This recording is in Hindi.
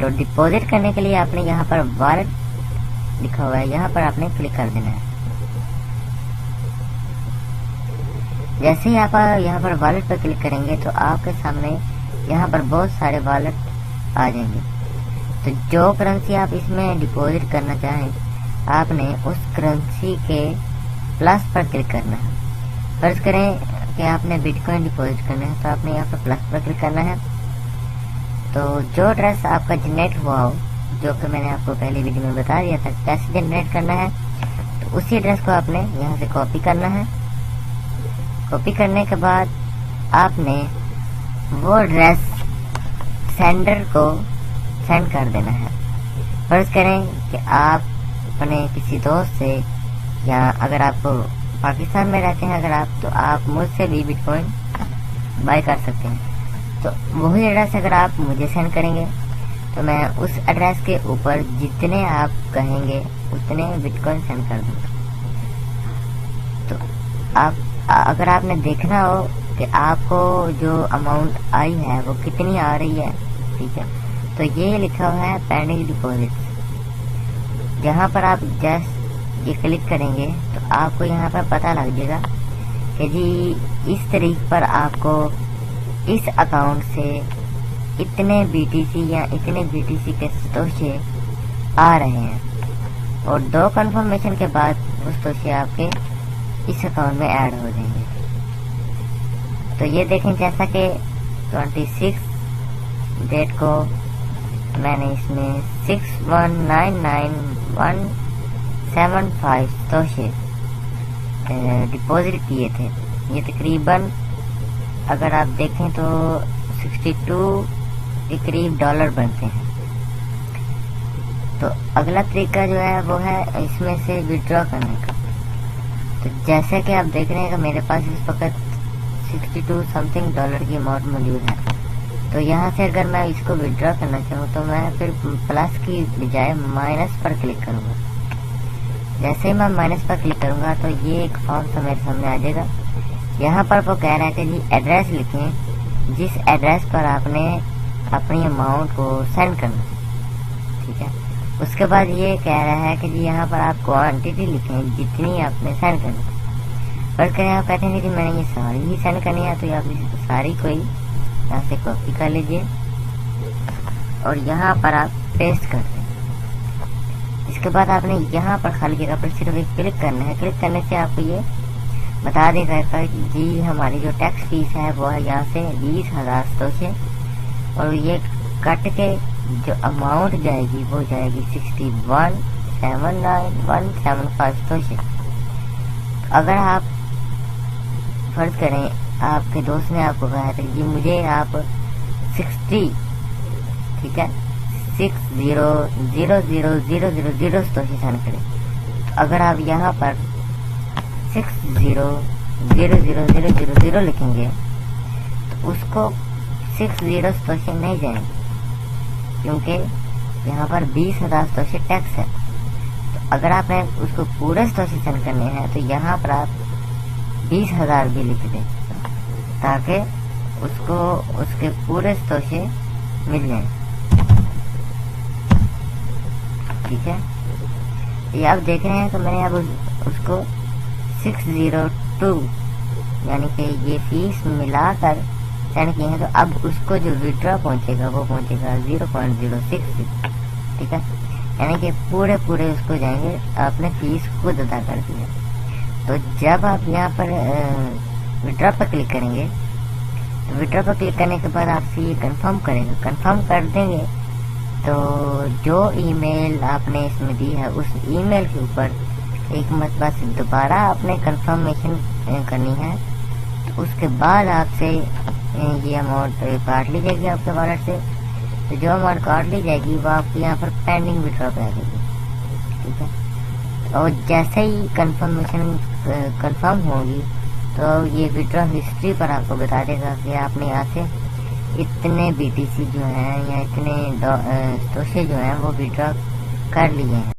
तो डिपॉजिट करने के लिए आपने यहाँ पर वॉलेट लिखा हुआ है, यहाँ पर आपने क्लिक कर देना है। जैसे ही आप यहाँ पर वॉलेट पर क्लिक करेंगे तो आपके सामने यहाँ पर बहुत सारे वॉलेट आ जाएंगे। तो जो करेंसी आप इसमें डिपॉजिट करना चाहें, आपने उस करेंसी के प्लस पर क्लिक करना है। फर्ज करें कि आपने बिटकॉइन डिपॉजिट करना है, तो आपने यहाँ पर प्लस पर क्लिक करना है। तो जो एड्रेस आपका जनरेट हुआ हो, जो कि मैंने आपको पहले वीडियो में बता दिया था कैसे जनरेट करना है, तो उसी एड्रेस को आपने यहाँ से कॉपी करना है। कॉपी करने के बाद आपने वो एड्रेस सेंडर को सेंड कर देना है। फर्ज करें कि आप अपने किसी दोस्त से, या अगर आप पाकिस्तान में रहते हैं अगर आप, तो आप मुझसे भी बिटकॉइन बाय कर सकते हैं। तो वही एड्रेस अगर आप मुझे सेंड करेंगे तो मैं उस एड्रेस के ऊपर जितने आप कहेंगे उतने बिटकॉइन सेंड कर दूंगा। तो आप अगर आपने देखना हो कि आपको जो अमाउंट आई है वो कितनी आ रही है, ठीक है, तो ये लिखा हुआ है पेंडिंग डिपॉजिट। जहाँ पर आप जस्ट ये क्लिक करेंगे तो आपको यहाँ पर पता लग जाएगा कि जी इस तारीख पर आपको इस अकाउंट से इतने बीटीसी या इतने बीटीसी के सतोशे आ रहे हैं, और 2 कंफर्मेशन के बाद वो सतोशे आपके इस अकाउंट में ऐड हो जाएंगे। तो ये देखें, जैसा कि 26 डेट को मैंने इसमें 6199,175 सतोशे डिपॉजिट किए थे। ये तकरीबन अगर आप देखें तो 62 के करीब डॉलर बनते हैं। तो अगला तरीका जो है वो है इसमें से विड्रॉ करने का। तो जैसे कि आप देख रहे हैं कि मेरे पास इस वक्त 62 समथिंग डॉलर की अमाउंट मौजूद है। तो यहाँ से अगर मैं इसको विड्रॉ करना चाहूँ तो मैं फिर प्लस की बजाय माइनस पर क्लिक करूँगा। जैसे ही मैं माइनस पर क्लिक करूँगा तो ये एक फॉर्म सा मेरे सामने आ जाएगा। यहाँ पर वो कह रहा है कि जी एड्रेस लिखें जिस एड्रेस पर आपने अपनी अमाउंट को सेंड करना, ठीक है। उसके बाद ये कह रहा है कि जी यहाँ पर आप क्वांटिटी लिखें जितनी आपने सेंड करनी। पर करें आप कहते हैं कि जी मैंने ये सारी ही सेंड करनी है, तो आप सारी कोई यहाँ से कॉपी कर लीजिए और यहाँ पर आप पेस्ट कर दें। इसके बाद आपने यहाँ पर खाली जगह पर सिर्फ एक क्लिक करना है। क्लिक करने से आपको ये बता देगा कि जी हमारी जो टैक्स फीस है वो है यहाँ से 20,000 सतोशे, और ये कट के जो अमाउंट जाएगी वो जाएगी 61,79,175 सतोशे। अगर आप फर्ज करें आपके दोस्त ने आपको कहा था कि मुझे आप 60, ठीक है, 60,000,000 सतोशे सेंड करें। तो अगर आप यहाँ पर 60,000,000 लिखेंगे तो उसको 60 सतोशे नहीं जाएंगे, क्योंकि यहाँ पर 20,000 सतोशे टैक्स है। तो अगर आपने उसको पूरे सतोशे सेंड करने हैं तो यहाँ पर आप 20,000 भी लिख दें ताकि उसको उसके पूरे सतोशे मिल जाए, ठीक है। ये आप देख रहे हैं तो मैंने अब उसको 602 यानी कि ये फीस मिलाकर सेंड किए हैं। तो अब उसको जो विड्रॉ पहुंचेगा वो पहुंचेगा 0.06, ठीक है, यानी कि पूरे उसको जाएंगे, आपने फीस खुद अदा कर दी है। तो जब आप यहाँ पर विड्रॉ पर क्लिक करेंगे तो विड्रॉ पर क्लिक करने के बाद आपसे ये कंफर्म करेगा। कंफर्म कर देंगे तो जो ईमेल आपने इसमें दी है उस ईमेल के ऊपर एक मरतबा से दोबारा आपने कंफर्मेशन करनी है। तो उसके बाद आपसे ये अमाउंट काट ली जाएगी आपके वॉलेट से। तो जो अमाउंट काट ली जाएगी वो आपको यहाँ पर पेंडिंग विड्रॉ पे आ जाएगी, ठीक है। और जैसे ही कंफर्मेशन कंफर्म होगी तो ये विड्रॉ हिस्ट्री पर आपको बता देगा कि आपने यहाँ से इतने बीटीसी जो हैं या इतने सतोशे जो हैं वो विड्रॉ कर लिए हैं।